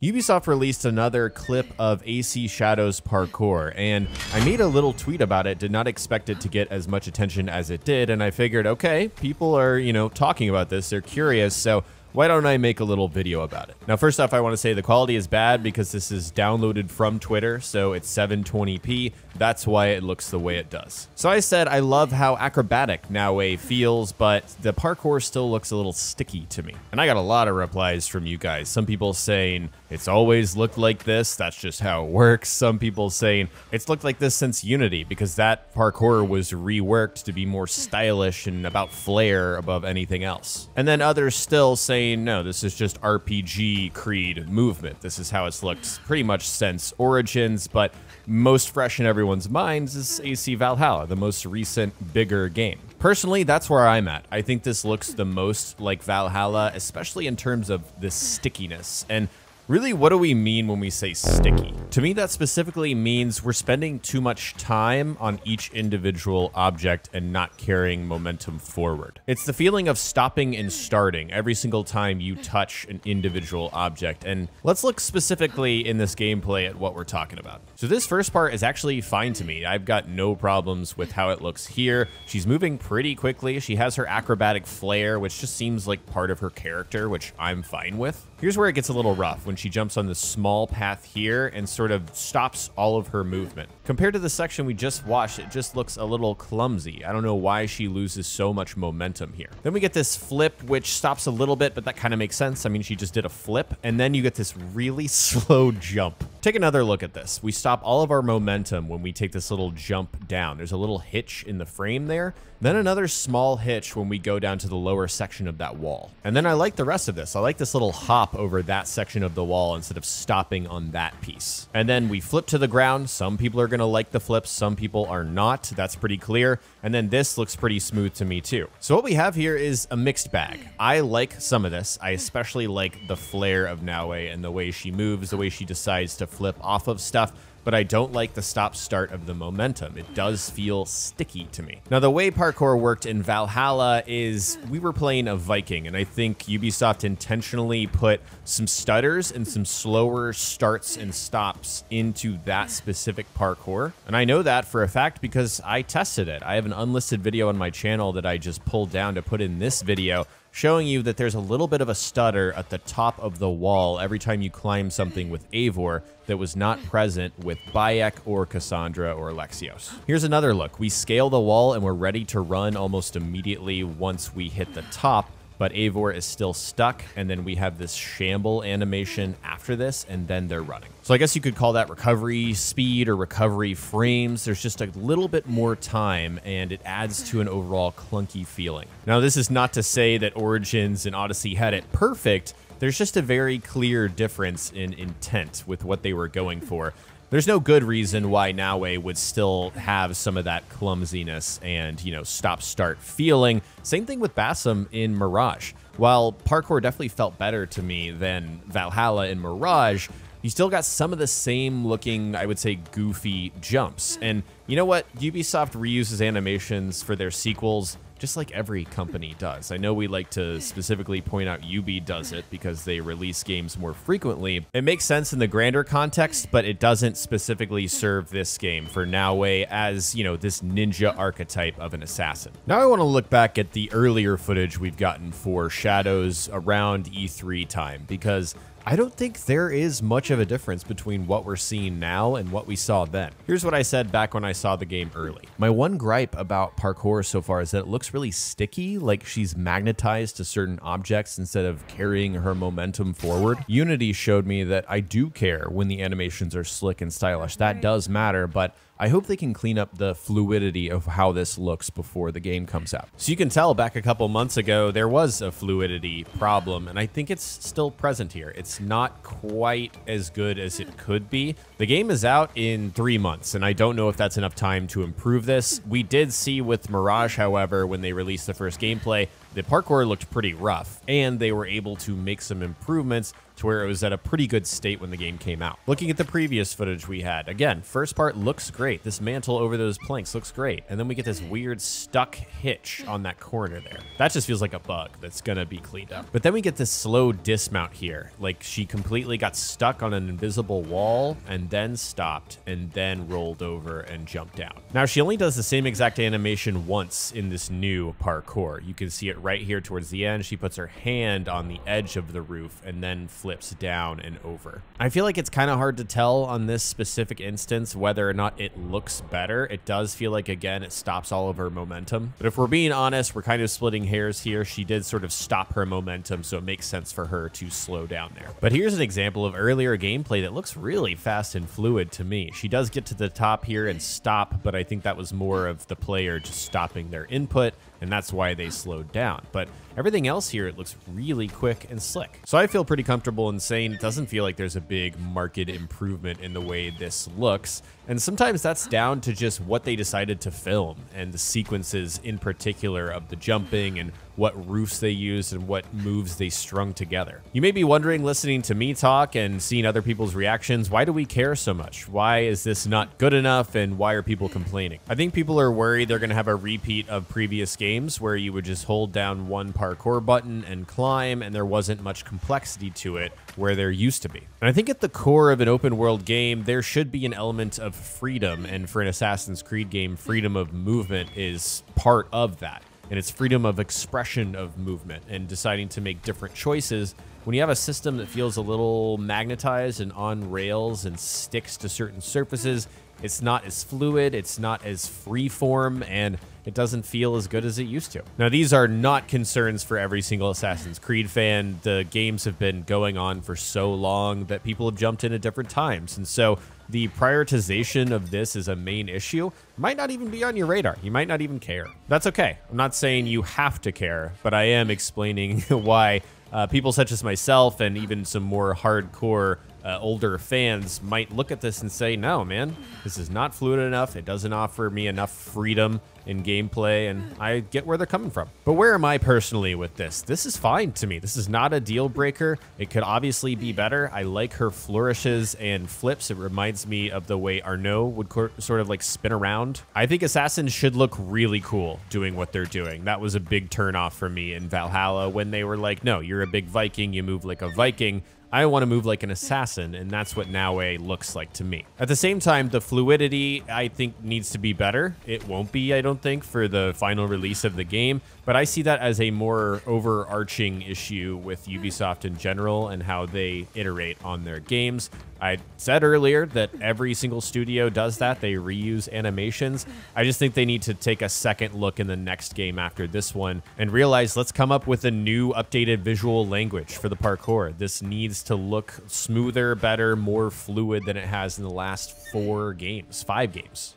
Ubisoft released another clip of AC Shadow's parkour, and I made a little tweet about it, did not expect it to get as much attention as it did, and I figured, okay, people are, talking about this, they're curious, so why don't I make a little video about it? Now, first off, I want to say the quality is bad because this is downloaded from Twitter, so it's 720p. That's why it looks the way it does. So I said I love how acrobatic Naue feels, but the parkour still looks a little sticky to me. And I got a lot of replies from you guys. Some people saying, it's always looked like this, that's just how it works. Some people saying, it's looked like this since Unity because that parkour was reworked to be more stylish and about flair above anything else. And then others still saying, no, this is just RPG Creed movement. This is how it's looked pretty much since Origins, but most fresh in everyone's minds is AC Valhalla, the most recent, bigger game. Personally, that's where I'm at. I think this looks the most like Valhalla, especially in terms of the stickiness. And really, what do we mean when we say sticky? To me, that specifically means we're spending too much time on each individual object and not carrying momentum forward. It's the feeling of stopping and starting every single time you touch an individual object. And let's look specifically in this gameplay at what we're talking about. So this first part is actually fine to me. I've got no problems with how it looks here. She's moving pretty quickly. She has her acrobatic flair, which just seems like part of her character, which I'm fine with. Here's where it gets a little rough, when she jumps on this small path here and sort of stops all of her movement. Compared to the section we just watched, it just looks a little clumsy. I don't know why she loses so much momentum here. Then we get this flip, which stops a little bit, but that kind of makes sense. I mean, she just did a flip, and then you get this really slow jump. Take another look at this. We stop all of our momentum when we take this little jump down. There's a little hitch in the frame there, then another small hitch when we go down to the lower section of that wall. And then I like the rest of this. I like this little hop over that section of the wall instead of stopping on that piece. And then we flip to the ground. Some people are gonna like the flips, some people are not. That's pretty clear. And then this looks pretty smooth to me too. So what we have here is a mixed bag. I like some of this. I especially like the flair of Naue and the way she moves, the way she decides to flip off of stuff, but I don't like the stop-start of the momentum. It does feel sticky to me. Now, the way parkour worked in Valhalla is we were playing a Viking, and I think Ubisoft intentionally put some stutters and some slower starts and stops into that specific parkour. And I know that for a fact because I tested it. I have an unlisted video on my channel that I just pulled down to put in this video, showing you that there's a little bit of a stutter at the top of the wall every time you climb something with Eivor that was not present with Bayek or Cassandra or Alexios. Here's another look. We scale the wall and we're ready to run almost immediately once we hit the top, but Eivor is still stuck, and then we have this shamble animation after this, and then they're running. So I guess you could call that recovery speed or recovery frames. There's just a little bit more time, and it adds to an overall clunky feeling. Now, this is not to say that Origins and Odyssey had it perfect. There's just a very clear difference in intent with what they were going for. There's no good reason why Naue would still have some of that clumsiness and, stop-start feeling. Same thing with Bassam in Mirage. While parkour definitely felt better to me than Valhalla in Mirage, you still got some of the same looking, I would say, goofy jumps. And you know what? Ubisoft reuses animations for their sequels, just like every company does. I know we like to specifically point out Ubi does it because they release games more frequently. It makes sense in the grander context, but it doesn't specifically serve this game for Naue as, this ninja archetype of an assassin. Now I want to look back at the earlier footage we've gotten for Shadows around E3 time, because I don't think there is much of a difference between what we're seeing now and what we saw then. Here's what I said back when I saw the game early. My one gripe about parkour so far is that it looks really sticky, like she's magnetized to certain objects instead of carrying her momentum forward. Unity showed me that I do care when the animations are slick and stylish. That does matter, but I hope they can clean up the fluidity of how this looks before the game comes out. So you can tell back a couple months ago, there was a fluidity problem, and I think it's still present here. It's not quite as good as it could be. The game is out in 3 months, and I don't know if that's enough time to improve this. We did see with Mirage, however, when they released the first gameplay, the parkour looked pretty rough, and they were able to make some improvements to where it was at a pretty good state when the game came out. Looking at the previous footage we had, again, first part looks great. This mantle over those planks looks great. And then we get this weird stuck hitch on that corner there. That just feels like a bug that's gonna be cleaned up. But then we get this slow dismount here. Like she completely got stuck on an invisible wall and then stopped and then rolled over and jumped down. Now she only does the same exact animation once in this new parkour. You can see it right here towards the end. She puts her hand on the edge of the roof and then flips down and over. I feel like it's kind of hard to tell on this specific instance whether or not it looks better. It does feel like, again, it stops all of her momentum. But if we're being honest, we're kind of splitting hairs here. She did sort of stop her momentum, so it makes sense for her to slow down there. But here's an example of earlier gameplay that looks really fast and fluid to me. She does get to the top here and stop, but I think that was more of the player just stopping their input, and that's why they slowed down. But everything else here, it looks really quick and slick. So I feel pretty comfortable in saying it doesn't feel like there's a big marked improvement in the way this looks. And sometimes that's down to just what they decided to film and the sequences in particular of the jumping and what roofs they used and what moves they strung together. You may be wondering, listening to me talk and seeing other people's reactions, why do we care so much? Why is this not good enough and why are people complaining? I think people are worried they're gonna have a repeat of previous games where you would just hold down one parkour button and climb and there wasn't much complexity to it where there used to be. And I think at the core of an open world game, there should be an element of freedom, and for an Assassin's Creed game, freedom of movement is part of that. And it's freedom of expression of movement and deciding to make different choices. When you have a system that feels a little magnetized and on rails and sticks to certain surfaces, it's not as fluid, it's not as freeform, and it doesn't feel as good as it used to. Now, these are not concerns for every single Assassin's Creed fan. The games have been going on for so long that people have jumped in at different times. And so the prioritization of this as a main issue might not even be on your radar. You might not even care. That's okay. I'm not saying you have to care, but I am explaining why people such as myself and even some more hardcore older fans might look at this and say, no, man, this is not fluid enough. It doesn't offer me enough freedom in gameplay, and I get where they're coming from. But where am I personally with this? This is fine to me. This is not a deal breaker. It could obviously be better. I like her flourishes and flips. It reminds me of the way Arnaud would sort of like spin around. I think assassins should look really cool doing what they're doing. That was a big turnoff for me in Valhalla when they were like, no, you're a big Viking, you move like a Viking. I want to move like an assassin, and that's what Naue looks like to me. At the same time, the fluidity, I think, needs to be better. It won't be, I don't think, for the final release of the game, but I see that as a more overarching issue with Ubisoft in general and how they iterate on their games. I said earlier that every single studio does that. They reuse animations. I just think they need to take a second look in the next game after this one and realize, let's come up with a new updated visual language for the parkour. This needs to look smoother, better, more fluid than it has in the last 5 games.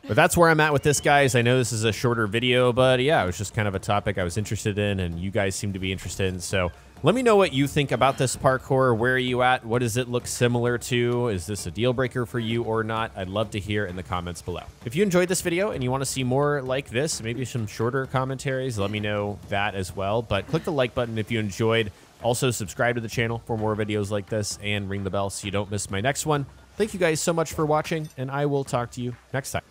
But that's where I'm at with this, guys. I know this is a shorter video, but yeah, it was just kind of a topic I was interested in and you guys seem to be interested in. So let me know what you think about this parkour. Where are you at? What does it look similar to? Is this a deal breaker for you or not? I'd love to hear in the comments below. If you enjoyed this video and you want to see more like this, maybe some shorter commentaries, let me know that as well. But click the like button if you enjoyed. Also, subscribe to the channel for more videos like this and ring the bell so you don't miss my next one. Thank you guys so much for watching, and I will talk to you next time.